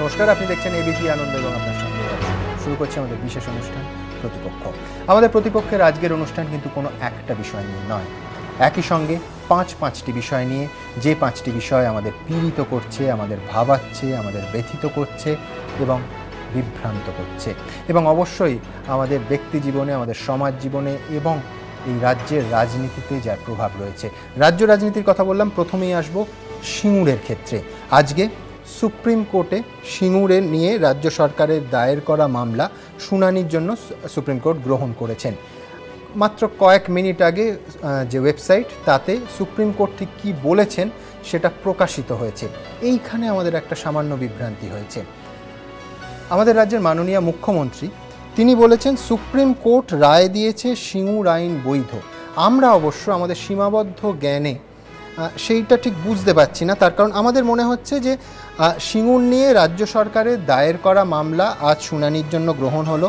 নমস্কার, আপনি দেখছেন এবিপি আনন্দ এবং আপনার সঙ্গে শুরু করছি আমাদের বিশেষ অনুষ্ঠান প্রতিপক্ষ। আমাদের প্রতিপক্ষের আজকের অনুষ্ঠান কিন্তু কোনো একটা বিষয় নিয়ে নয়, একই সঙ্গে পাঁচটি বিষয় নিয়ে, যে পাঁচটি বিষয় আমাদের পীড়িত করছে, আমাদের ভাবাচ্ছে, আমাদের ব্যথিত করছে এবং বিভ্রান্ত করছে, এবং অবশ্যই আমাদের ব্যক্তি জীবনে, আমাদের সমাজ জীবনে এবং এই রাজ্যের রাজনীতিতে যার প্রভাব রয়েছে। রাজ্য রাজনীতির কথা বললাম, প্রথমেই আসবো সিঙ্গুরের ক্ষেত্রে। আজকে সুপ্রিম কোর্টে সিঙ্গুরের নিয়ে রাজ্য সরকারের দায়ের করা মামলা শুনানির জন্য সুপ্রিম কোর্ট গ্রহণ করেছেন। মাত্র কয়েক মিনিট আগে যে ওয়েবসাইট, তাতে সুপ্রিম কোর্ট ঠিক কী বলেছেন সেটা প্রকাশিত হয়েছে। এইখানে আমাদের একটা সামান্য বিভ্রান্তি হয়েছে। আমাদের রাজ্যের মাননীয় মুখ্যমন্ত্রী তিনি বলেছেন সুপ্রিম কোর্ট রায় দিয়েছে সিঙ্গুর আইন বৈধ। আমরা অবশ্য আমাদের সীমাবদ্ধ জ্ঞানে সেইটা ঠিক বুঝতে পারছি না, তার কারণ আমাদের মনে হচ্ছে যে সিঙ্গুর নিয়ে রাজ্য সরকারের দায়ের করা মামলা আজ শুনানির জন্য গ্রহণ হলো।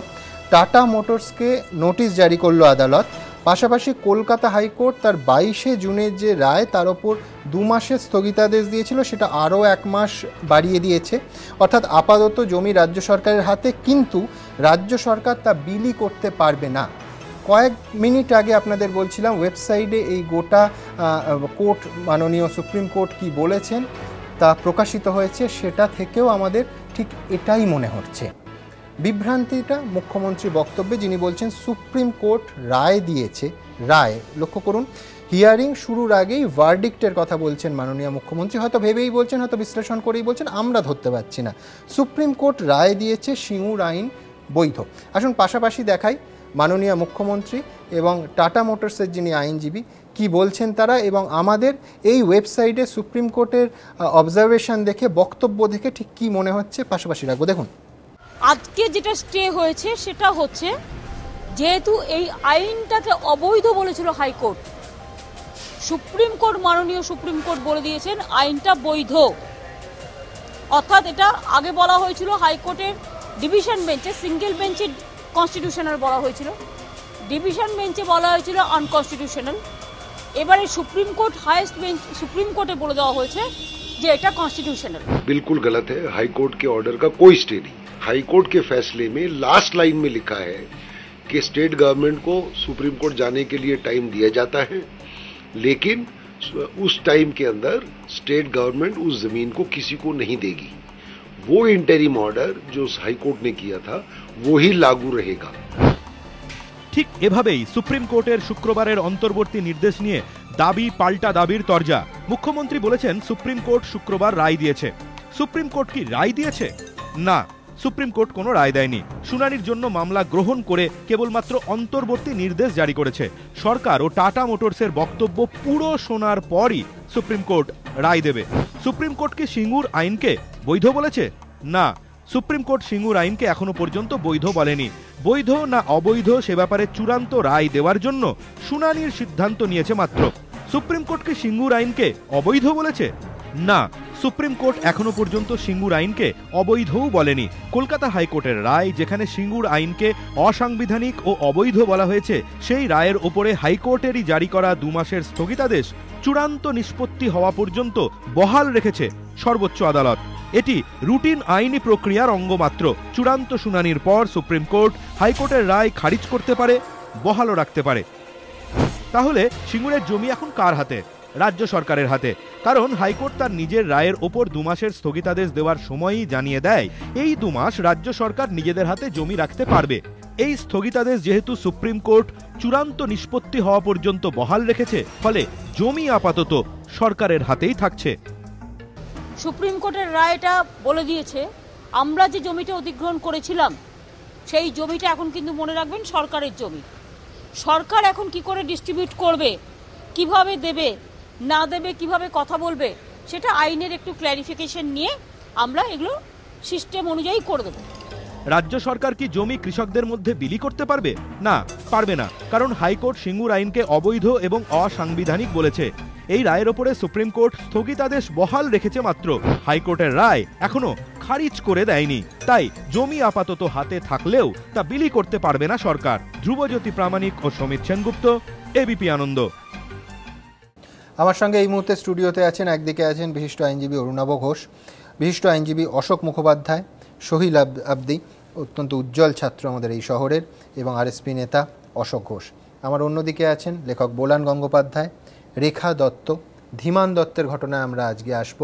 টাটা মোটরসকে নোটিশ জারি করলো আদালত। পাশাপাশি কলকাতা হাইকোর্ট তার 22শে জুনের যে রায়, তার ওপর 2 মাসের স্থগিতাদেশ দিয়েছিল, সেটা আরও 1 মাস বাড়িয়ে দিয়েছে। অর্থাৎ আপাতত জমি রাজ্য সরকারের হাতে, কিন্তু রাজ্য সরকার তা বিলি করতে পারবে না। কয়েক মিনিট আগে আপনাদের বলছিলাম ওয়েবসাইটে এই গোটা কোর্ট, মাননীয় সুপ্রিম কোর্ট কি বলেছেন তা প্রকাশিত হয়েছে। সেটা থেকেও আমাদের ঠিক এটাই মনে হচ্ছে। বিভ্রান্তিটা মুখ্যমন্ত্রী বক্তব্যে, যিনি বলছেন সুপ্রিম কোর্ট রায় দিয়েছে। রায়, লক্ষ্য করুন, হিয়ারিং শুরুর আগেই ভার্ডিক্টের কথা বলছেন মাননীয় মুখ্যমন্ত্রী। হয়তো ভেবেই বলছেন, হয়তো বিশ্লেষণ করেই বলছেন, আমরা ধরতে পারছি না। সুপ্রিম কোর্ট রায় দিয়েছে সিঙ্গুর আইন বৈধ। আসুন পাশাপাশি দেখাই মাননীয় মুখ্যমন্ত্রী এবং টাটা মোটরসের যিনি আইনজীবী কি বলছেন তারা, এবং আমাদের এই ওয়েবসাইটে সুপ্রিম কোর্টের অবজারভেশন দেখে, বক্তব্য দেখে ঠিক কি মনে হচ্ছে পাশাপাশি রাখবো। দেখুন, আজকে যেটা স্টে হয়েছে সেটা হচ্ছে, যেহেতু এই আইনটাকে অবৈধ বলেছিল হাইকোর্ট, সুপ্রিম কোর্ট, মাননীয় সুপ্রিম কোর্ট বলে দিয়েছেন আইনটা বৈধ। অর্থাৎ এটা আগে বলা হয়েছিল হাইকোর্টের ডিভিশন বেঞ্চে, সিঙ্গেল বেঞ্চে কনস্টিটিউশনাল বলা হয়েছিল, ডিভিশন বেঞ্চে বলা হয়েছিল আনকনস্টিটিউশনাল। এবারে supreme court, highest bench supreme কোর্টে বলে দেওয়া হয়েছে যে এটা কনस्टिट्यूशनल। बिल्कुल गलत है। हाई कोर्ट के ऑर्डर का कोई स्टे नहीं। हाई कोर्ट के फैसले में लास्ट लाइन में लिखा है कि स्टेट गवर्नमेंट को सुप्रीम कोर्ट जाने के लिए टाइम दिया जाता है, लेकिन उस टाइम के अंदर स्टेट गवर्नमेंट उस जमीन को किसी को नहीं देगी। वो इंटरिम ऑर्डर जो हाई कोर्ट ने किया था वो ही लागू रहेगा। ঠিক এভাবেই সুপ্রিম কোর্টের শুক্রবারের অন্তর্বর্তী নির্দেশ নিয়ে দাবি পাল্টা দাবির তরজা। মুখ্যমন্ত্রী বলেছেন সুপ্রিম কোর্ট শুক্রবার রায় দিয়েছে। সুপ্রিম কোর্ট কি রায় দিয়েছে? না, সুপ্রিম কোর্ট কোনো রায় দেয়নি। শুনানির জন্য মামলা গ্রহণ করে কেবলমাত্র অন্তর্বর্তী নির্দেশ জারি করেছে। সরকার ও টাটা মোটরসের বক্তব্য পুরো শোনার পরই সুপ্রিম কোর্ট রায় দেবে। সুপ্রিম কোর্ট কি সিঙ্গুর আইনকে বৈধ বলেছে? না, সুপ্রিম কোর্ট সিঙ্গুর আইনকে এখনো পর্যন্ত বৈধ বলেনি। বৈধ না অবৈধ সে ব্যাপারে চূড়ান্ত রায় দেওয়ার জন্য শুনানির সিদ্ধান্ত নিয়েছে মাত্র। সুপ্রিম কোর্ট কি সিঙ্গুর আইনকে অবৈধ বলেছে? না, সুপ্রিম কোর্ট এখনো পর্যন্ত সিঙ্গুর আইনকে অবৈধও বলেনি। কলকাতা হাইকোর্টের রায়, যেখানে সিঙ্গুর আইনকে অসাংবিধানিক ও অবৈধ বলা হয়েছে, সেই রায়ের ওপরে হাইকোর্টেরই জারি করা 2 মাসের স্থগিতাদেশ চূড়ান্ত নিষ্পত্তি হওয়া পর্যন্ত বহাল রেখেছে সর্বোচ্চ আদালত। এটি রুটিন আইনি প্রক্রিয়ার অঙ্গ মাত্র। চূড়ান্ত শুনানির পর সুপ্রিম কোর্ট হাইকোর্টের রায় খারিজ করতে পারে, বহালও রাখতে পারে। তাহলে সিঙ্গুরের জমি এখন কার হাতে? রাজ্য সরকারের হাতে। কারণ হাইকোর্ট তার নিজের রায়ের ওপর 2 মাসের স্থগিতাদেশ দেওয়ার সময়ই জানিয়ে দেয় এই 2 মাস রাজ্য সরকার নিজেদের হাতে জমি রাখতে পারবে। এই স্থগিতাদেশ যেহেতু সুপ্রিম কোর্ট চূড়ান্ত নিষ্পত্তি হওয়া পর্যন্ত বহাল রেখেছে, ফলে জমি আপাতত সরকারের হাতেই থাকছে। সুপ্রিম কোর্টের রায়টা বলে দিয়েছে আমরা যে জমিটা অধিগ্রহণ করেছিলাম সেই জমিটা এখন কিন্তু মনে রাখবেন সরকারের জমি। সরকার এখন কি করে ডিস্ট্রিবিউট করবে, কিভাবে দেবে, না দেবে, কিভাবে কথা বলবে, সেটা আইনের একটু ক্ল্যারিফিকেশন নিয়ে আমরা এগুলো সিস্টেম অনুযায়ী করে দেবো। রাজ্য সরকার কি জমি কৃষকদের মধ্যে বিলি করতে পারবে? না, পারবে না। কারণ হাইকোর্ট সিঙ্গুর আইনকে অবৈধ এবং অসাংবিধানিক বলেছে। এই রায়ের ওপরে সুপ্রিম কোর্ট স্থগিতাদেশ বহাল রেখেছে মাত্র। হাইকোর্টের রায় এখনো খারিজ করে দেয়নি। তাই জমি আপাতত হাতে থাকলেও তা বিলি করতে পারবে না সরকার। ধ্রুবজ্যোতি প্রামাণিক ও সমিত সেনগুপ্ত, এবিপি আনন্দ। আমার সঙ্গে এই মুহূর্তে স্টুডিওতে আছেন, একদিকে আছেন বিশিষ্ট আইনজীবী অরুণাভ ঘোষ, বিশিষ্ট আইনজীবী অশোক মুখোপাধ্যায়, সোহিল আবদি, অত্যন্ত উজ্জ্বল ছাত্র আমাদের এই শহরের, এবং আরএসপি নেতা অশোক ঘোষ। আমার অন্যদিকে আছেন লেখক বোলান গঙ্গোপাধ্যায়, রেখা দত্ত। ধীমান দত্তের ঘটনায় আমরা আজকে আসব।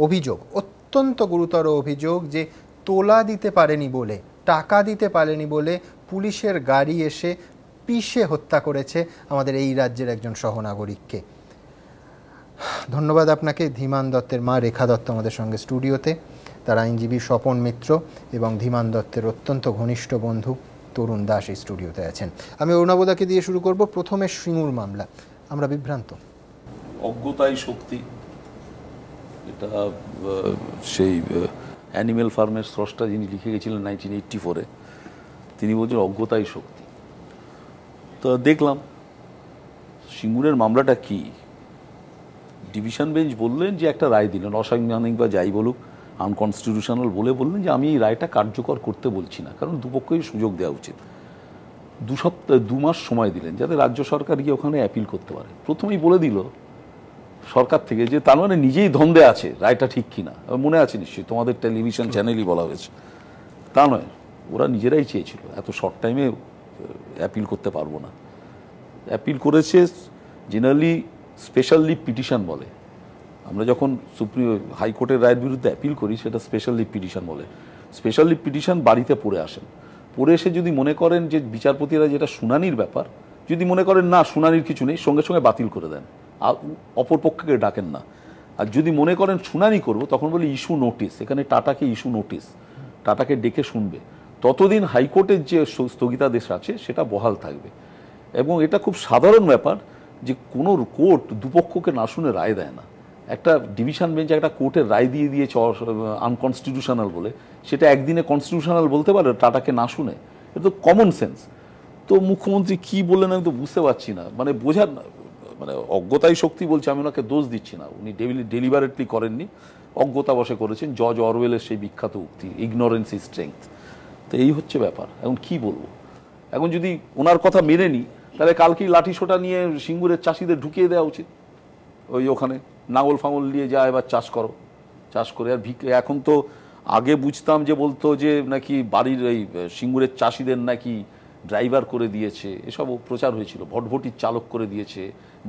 অভিযোগ, অত্যন্ত গুরুতর অভিযোগ, যে তোলা দিতে পারেনি বলে, টাকা দিতে পারেনি বলে পুলিশের গাড়ি এসে পিষে হত্যা করেছে আমাদের এই রাজ্যের একজন সহনাগরিককে। ধন্যবাদ আপনাকে। ধীমান দত্তের মা রেখা দত্ত আমাদের সঙ্গে স্টুডিওতে, তার আইনজীবী স্বপন মিত্র এবং ধীমান দত্তের অত্যন্ত ঘনিষ্ঠ বন্ধু তরুণ দাস এই স্টুডিওতে আছেন। আমি অরুণাবদাকে দিয়ে শুরু করব। প্রথমে সিঙ্গুর মামলা, আমরা বিভ্রান্ত। অজ্ঞতাই শক্তি, এটা সেই অ্যানিমেল ফার্মের স্রষ্টা যিনি লিখে গেছিলেন 1984-এ, তিনি বলছেন অজ্ঞতাই শক্তি। তো দেখলাম সিঙ্গুরের মামলাটা কি, ডিভিশন বেঞ্চ বললেন যে একটা রায় দিলেন, অসাংবিধানিক বা যাই বলুক, আনকনস্টিটিউশনাল বললেন যে আমি এই রায়টা কার্যকর করতে বলছি না, কারণ দুপক্ষই সুযোগ দেওয়া উচিত। 2 মাস সময় দিলেন যাতে রাজ্য সরকার গিয়ে ওখানে অ্যাপিল করতে পারে। প্রথমেই বলে দিল সরকার থেকে যে তার মানে নিজেই দ্বন্দ্বে আছে রায়টা ঠিক কিনা। মনে আছে নিশ্চয়ই, তোমাদের টেলিভিশন চ্যানেলই বলা হয়েছে। তা নয়, ওরা নিজেরাই চেয়েছিল এত শর্ট টাইমে অ্যাপিল করতে পারবো না। অ্যাপিল করেছে, জেনারেলি স্পেশাল লিভ পিটিশন বলে। আমরা যখন হাইকোর্টের রায়ের বিরুদ্ধে অ্যাপিল করি সেটা স্পেশাল লিভ পিটিশন বলে। স্পেশাল লিভ পিটিশন বাড়িতে পড়ে আসেন, পড়ে এসে যদি মনে করেন যে বিচারপতিরা যেটা শুনানির ব্যাপার, যদি মনে করেন না শুনানির কিছু নেই, সঙ্গে সঙ্গে বাতিল করে দেন, অপর পক্ষকে ডাকেন না। আর যদি মনে করেন শুনানি করব, তখন বলি ইস্যু নোটিস। এখানে টাটাকে ইস্যু নোটিস, টাটাকে ডেকে শুনবে। ততদিন হাইকোর্টের যে স্থগিতাদেশ আছে সেটা বহাল থাকবে। এবং এটা খুব সাধারণ ব্যাপার যে কোনো কোর্ট দুপক্ষকে না শুনে রায় দেয় না। একটা ডিভিশন বেঞ্চ একটা কোর্টের রায় দিয়ে দিয়েছে আনকনস্টিটিউশনাল বলে, সেটা একদিনে কনস্টিটিউশনাল বলতে পারে টাটাকে না শুনে? এটা তো কমন সেন্স। তো মুখ্যমন্ত্রী কি বললেন আমি তো বুঝতে পারছি না, মানে বোঝার মানে অজ্ঞতাই শক্তি বলছে, আমি ওনাকে দোষ দিচ্ছি না, উনি ডেলিভারেটলি করেননি, অজ্ঞতা বশে করেছেন। জর্জ অরওয়েলের সেই বিখ্যাত উক্তি, ইগনোরেন্স ইজ স্ট্রেংথ। তো এই হচ্ছে ব্যাপার। এখন কি বলবো, এখন যদি ওনার কথা মেনে নিই, তাহলে কালকেই লাঠি সোটা নিয়ে সিঙ্গুরের চাষিদের ঢুকিয়ে দেওয়া উচিত। ওখানে নাঙল ফাঙল নিয়ে যায়, এবার চাষ করো, চাষ করে। আর এখন তো আগে বুঝতাম যে বলতো যে নাকি বাড়ির এই সিঙ্গুরের চাষিদের নাকি ড্রাইভার করে দিয়েছে, এসব প্রচার হয়েছিল, ভটভটির চালক করে দিয়েছে,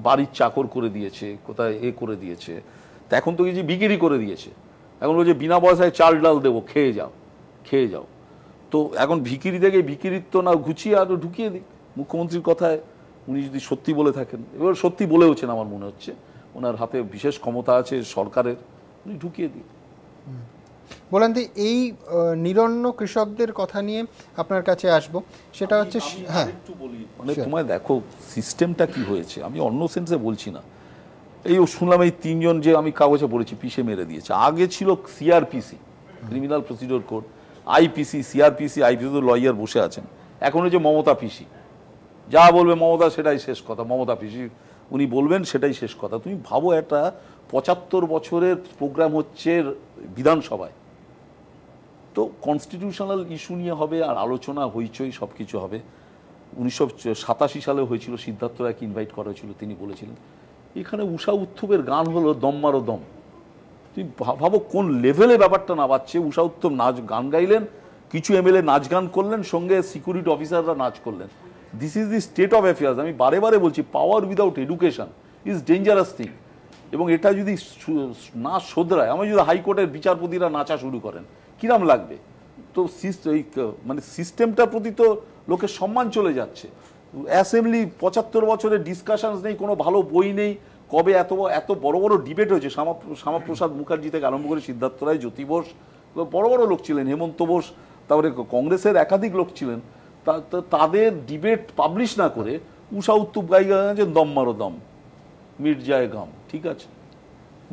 বাড়ির চাকর করে দিয়েছে, কোথায় করে দিয়েছে। তা এখন তো কিছু বিক্রি করে দিয়েছে, এখন বলছে বিনা পয়সায় চাল ডাল দেবো, খেয়ে যাও, খেয়ে যাও। তো এখন ভিকিরি থেকে ভিকিরিত্ব না ঘুচিয়ে আরো ঢুকিয়ে দিই। মুখ্যমন্ত্রীর কথায় উনি যদি সত্যি বলে থাকেন, এবার সত্যি বলেওছেন আমার মনে হচ্ছে, ওনার হাতে বিশেষ ক্ষমতা আছে সরকারের, উনি ঢুকিয়ে দিই। বলেন দি, এই নিরন্ন কৃষকদের কথা নিয়ে আপনার কাছে আসব। সেটা হচ্ছে, হ্যাঁ একটু বলি, মানে তোমায় দেখো সিস্টেমটা কি হয়েছে, আমি অন্য সেন্সে বলছি না। এই শুনলাম এই 3 জন যে আমি কাগজে পড়েছি পিষে মেরে দিয়েছে। আগে ছিল CrPC, criminal procedure code, IPC, CrPC, IPC তো লয়ার বসে আছেন। এখন হচ্ছে মমতা পিসি, যা বলবে মমতা সেটাই শেষ কথা, মমতা পিসি উনি বলবেন সেটাই শেষ কথা। তুমি ভাবো একটা 75 বছরের প্রোগ্রাম হচ্ছে বিধানসভায়, তো কনস্টিটিউশনাল ইস্যু নিয়ে হবে আর আলোচনা হইচই সব কিছু হবে। 1987 সালে হয়েছিল, সিদ্ধার্থ রায়কে ইনভাইট করা হয়েছিল, তিনি বলেছিলেন। এখানে উষা উত্থুপের গান হলো দম মারো দম। তুমি ভাবো কোন লেভেলে ব্যাপারটা না পাচ্ছে। উষা উত্থুপ গান গাইলেন, কিছু এমএলএ নাচ গান করলেন, সঙ্গে সিকিউরিটি অফিসাররা নাচ করলেন। This is the state of affairs. আমি বারে বারে বলছি, power without education is dangerous thing. এবং এটা যদি না শোধরায়, আমি যদি হাইকোর্টের বিচারপতিরা নাচা শুরু করেন, কিরাম লাগবে? তো মানে সিস্টেমটার প্রতি তো লোকের সম্মান চলে যাচ্ছে। অ্যাসেম্বলি 75 বছরের ডিসকাশনস নেই, কোনো ভালো বই নেই। কবে এত বড় বড় ডিবেট হয়েছে, শ্যামাপ্রসাদ মুখার্জি থেকে আরম্ভ করে সিদ্ধার্থ রায়, জ্যোতি বোস, বড় বড় লোক ছিলেন, হেমন্ত বোস, তারপরে কংগ্রেসের একাধিক লোক ছিলেন। তাদের ডিবেট পাবলিশ না করে উষা উত্তুপ গাই গান দম মারো দম, মিট যায় গাম। ঠিক আছে,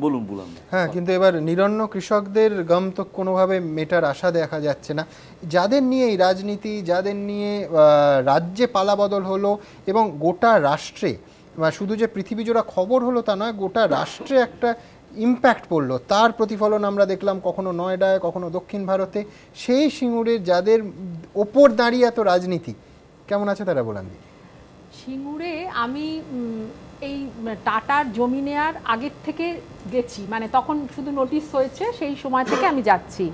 বলুন বুলান। হ্যাঁ, কিন্তু এবার নিরন্ন কৃষকদের গম তো কোনোভাবে মেটার আশা দেখা যাচ্ছে না। যাদের নিয়ে এই রাজনীতি, যাদের নিয়ে রাজ্যে পালাবদল হলো এবং গোটা রাষ্ট্রে, শুধু যে পৃথিবী জোড়া খবর হলো তা নয়, গোটা রাষ্ট্রে একটা ইম্প্যাক্ট পড়লো, তার প্রতিফলন আমরা দেখলাম কখনো নয়ডায়, কখনো দক্ষিণ ভারতে। সেই সিঙ্গুরের যাদের ওপর দাঁড়িয়ে এত রাজনীতি, কেমন আছে তারা বলেন? সিঙ্গুরে আমি এই টাটার জমি নেওয়ার আগের থেকে গেছি, মানে তখন শুধু নোটিশ হয়েছে, সেই সময় থেকে আমি যাচ্ছি।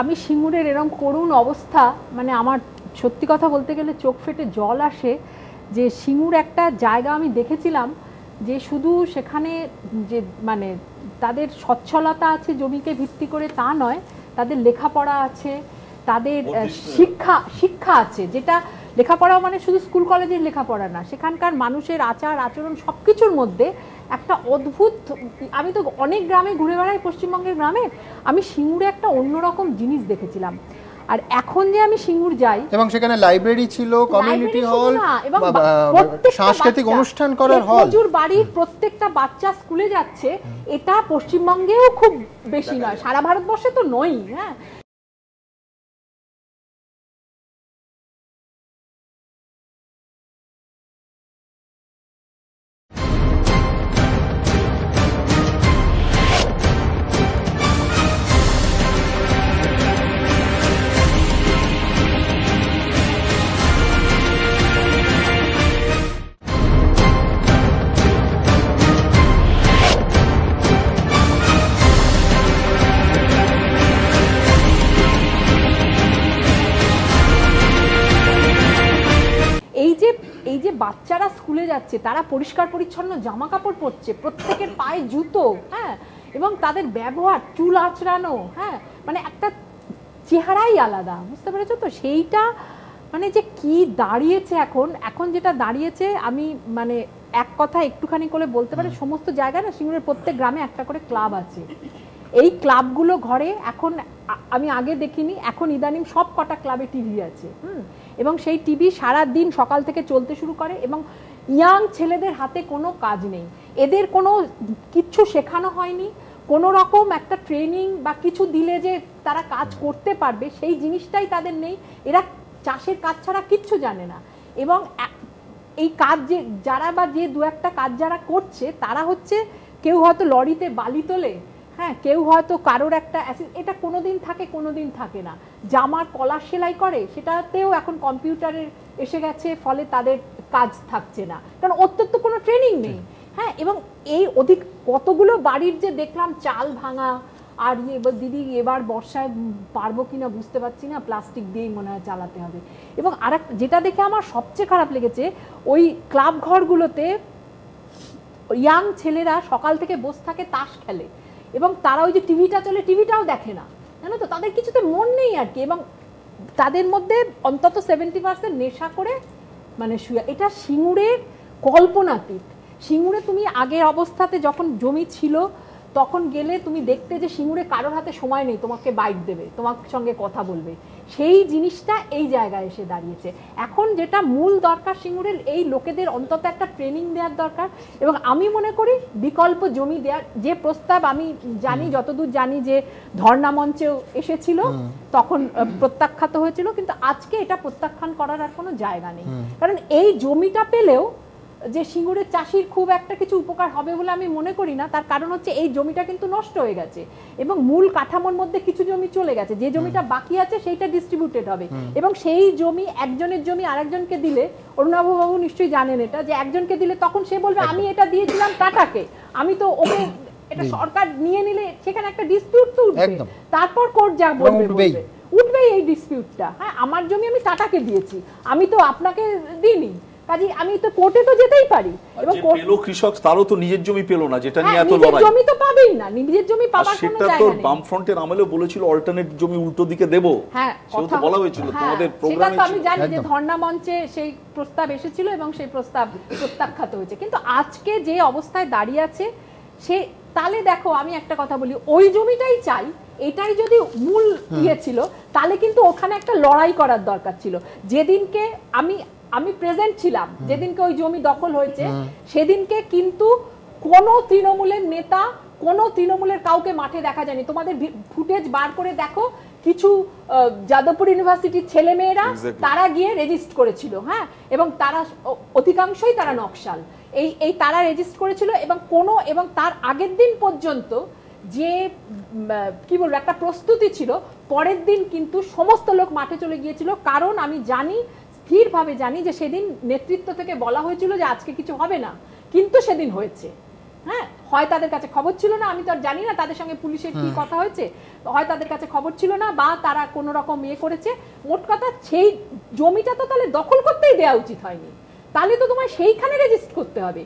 আমি সিঙ্গুরের এরকম করুণ অবস্থা, মানে আমার সত্যি কথা বলতে গেলে চোখ ফেটে জল আসে, যে সিঙ্গুর একটা জায়গা আমি দেখেছিলাম যে শুধু সেখানে যে মানে তাদের সচ্ছলতা আছে জমিকে ভিত্তি করে তা নয়, তাদের লেখাপড়া আছে, তাদের শিক্ষা আছে, যেটা লেখাপড়া মানে শুধু স্কুল কলেজের লেখাপড়া না, সেখানকার মানুষের আচার আচরণ সব কিছুর মধ্যে একটা অদ্ভুত, আমি তো অনেক গ্রামে ঘুরে বেড়াই পশ্চিমবঙ্গের গ্রামে, আমি সিঙ্গুরে একটা অন্যরকম জিনিস দেখেছিলাম। আর এখন যে আমি সিঙ্গুর যাই এবং সেখানে লাইব্রেরি ছিল, কমিউনিটি হল, এবং সাংস্কৃতিক অনুষ্ঠান করার হল, মজুর বাড়ির প্রত্যেকটা বাচ্চা স্কুলে যাচ্ছে, এটা পশ্চিমবঙ্গেও খুব বেশি নয়, সারা ভারতবর্ষে তো নয়। হ্যাঁ, এই যে বাচ্চারা স্কুলে যাচ্ছে, তারা পরিষ্কার পরিচ্ছন্ন জামা কাপড় পরছে, প্রত্যেকের পায়ে জুতো, হ্যাঁ, এবং তাদের ব্যবহার, চুল আঁচড়ানো, হ্যাঁ, মানে একটা চেহারাই আলাদা, বুঝতে পেরেছো তো? সেইটা মানে যে কি দাঁড়িয়েছে এখন যেটা দাঁড়িয়েছে, আমি মানে এক কথা একটুখানি করে বলতে পারি, সমস্ত জায়গায় না সিঙ্গুরের প্রত্যেক গ্রামে একটা করে ক্লাব আছে। এই ক্লাবগুলো ঘরে এখন, আমি আগে দেখিনি, এখন ইদানিং সব কটা ক্লাবে টিভি আছে, এবং সেই টিভি সারা দিন সকাল থেকে চলতে শুরু করে, এবং ইয়াং ছেলেদের হাতে কোনো কাজ নেই, এদের কোনো কিচ্ছু শেখানো হয়নি, কোনো রকম একটা ট্রেনিং বা কিছু দিলে যে তারা কাজ করতে পারবে সেই জিনিসটাই তাদের নেই, এরা চাষের কাজ ছাড়া কিচ্ছু জানে না। এবং এই কাজ যারা বা যে দু একটা কাজ যারা করছে, তারা হচ্ছে কেউ হয়তো লরিতে বালি তোলে, হ্যাঁ, কেউ হয়তো কারোর একটা এটা কোনোদিন থাকে কোনোদিন থাকে না, জামার কলার সেলাই করে, সেটাতেও এখন কম্পিউটারের এসে গেছে, ফলে তাদের কাজ থাকছে না, কারণ ওর তো কোনো ট্রেনিং নেই। হ্যাঁ, এবং এই কতগুলো বাড়ির যে দেখলাম চাল ভাঙা, আর দিদি এবার বর্ষায় পারবো কিনা বুঝতে পারছি না, প্লাস্টিক দিয়েই মনে হয় চালাতে হবে। এবং যেটা দেখে আমার সবচেয়ে খারাপ লেগেছে, ওই ক্লাব ঘরগুলোতে ইয়াং ছেলেরা সকাল থেকে বসে থাকে, তাস খেলে, এবং তারা ওই যে টিভিটা চলে টিভিটাও দেখে না, জানো তো, তাদের কিছুতে মন নেই আর কি, এবং তাদের মধ্যে অন্তত 70% নেশা করে মানে শুয়ে। এটা সিঙ্গুরের কল্পনাতীত। সিঙ্গুরে তুমি আগের অবস্থাতে যখন জমি ছিল তখন গেলে তুমি দেখতে যে সিঙ্গুরে কারোর হাতে সময় নেই তোমাকে বাইট দেবে, তোমার সঙ্গে কথা বলবে, সেই জিনিসটা এই জায়গায় এসে দাঁড়িয়েছে। এখন যেটা মূল দরকার সিঙ্গুরের, এই লোকেদের অন্তত একটা ট্রেনিং দেওয়ার দরকার, এবং আমি মনে করি বিকল্প জমি দেওয়ার যে প্রস্তাব, আমি জানি, যতদূর জানি যে ধর্ণা মঞ্চেও এসেছিল, তখন প্রত্যাখ্যাত হয়েছিল, কিন্তু আজকে এটা প্রত্যাখ্যান করার আর কোনো জায়গা নেই, কারণ এই জমিটা পেলেও যে সিঙ্গুরের চাষির খুব একটা কিছু উপকার হবে বলে আমি মনে করি না। তার কারণ হচ্ছে এই জমিটা কিন্তু নষ্ট হয়ে গেছে, এবং মূল কাঠামোর মধ্যে কিছু জমি চলে গেছে, যে জমিটা বাকি আছে সেইটা ডিস্ট্রিবিউটেড হবে, এবং সেই জমি একজনের জমি আরেকজনকে দিলে, অরুণাভবাবু নিশ্চয়ই জানেন এটা, যে একজনকে দিলে তখন সে বলবে আমি এটা দিয়েছিলাম টাটাকে, আমি তো ওকে, এটা সরকার নিয়ে নিলে সেখানে একটা ডিসপিউট তো উঠবে, তারপর কোর্ট যা বলবে উঠবেই এই ডিসপিউটটা। হ্যাঁ, আমার জমি আমি টাটাকে দিয়েছি, আমি তো আপনাকে দিইনি, কাজে আমি তো কোর্টে তো যেতেই পারি। এবং পেলো কৃষক, তারও তো নিজের জমি পেলো না, যেটা নিয়ে এত লড়াই, জমি তো পাবেই না, নিজের জমি পাওয়ার কোনো জায়গা নেই। সেটা তো বাম ফ্রন্টের আমলেও বলেছিল অল্টারনেট জমি উল্টো দিকে দেব, হ্যাঁ, কথা বলা হয়েছিল তোমাদের প্রোগ্রামে, আমি জানি যে ধর্ণা মঞ্চে সেই প্রস্তাব এসেছিল এবং সেই প্রস্তাব প্রত্যাখ্যাত হয়েছে, কিন্তু আজকে যে অবস্থায় দাঁড়িয়ে আছে সে, তাহলে দেখো আমি একটা কথা বলি, ওই জমিটাই চাই, এটাই যদি মূল ইয়ে ছিল, তাহলে কিন্তু ওখানে একটা লড়াই করার দরকার ছিল। যেদিনকে আমি প্রেজেন্ট ছিলাম, যেদিনকে ওই জমি দখল হয়েছে, সেদিনকে কিন্তু কোনো তৃণমূলের নেতা, কোনো তৃণমূলের কাউকে মাঠে দেখা যায়নি। তোমাদের ফুটেজ বার করে দেখো, কিছু যাদবপুর ইউনিভার্সিটির ছেলে মেয়েরা তারা গিয়ে রেজিস্ট করেছিল, হ্যাঁ, এবং তারা অধিকাংশই তারা নকশাল, এই তারা রেজিস্ট করেছিল, এবং তার আগের দিন পর্যন্ত যে কি বলবো একটা প্রস্তুতি ছিল, পরের দিন কিন্তু সমস্ত লোক মাঠে চলে গিয়েছিল, কারণ আমি জানি স্থিরভাবে জানি যে সেদিন নেতৃত্ব থেকে বলা হয়েছিল যে আজকে কিছু হবে না, কিন্তু সেদিন হয়েছে। হ্যাঁ, হয় তাদের কাছে খবর ছিল না, আমি তো আর জানি না তাদের সঙ্গে পুলিশের কি কথা হয়েছে, হয় তাদের কাছে খবর ছিল না, বা তারা কোনো রকম ইয়ে করেছে। মোট কথা সেই জমিটা তো তাহলে দখল করতেই দেওয়া উচিত হয়নি, তাহলে তো তোমায় সেইখানে রেজিস্ট্রি করতে হবে।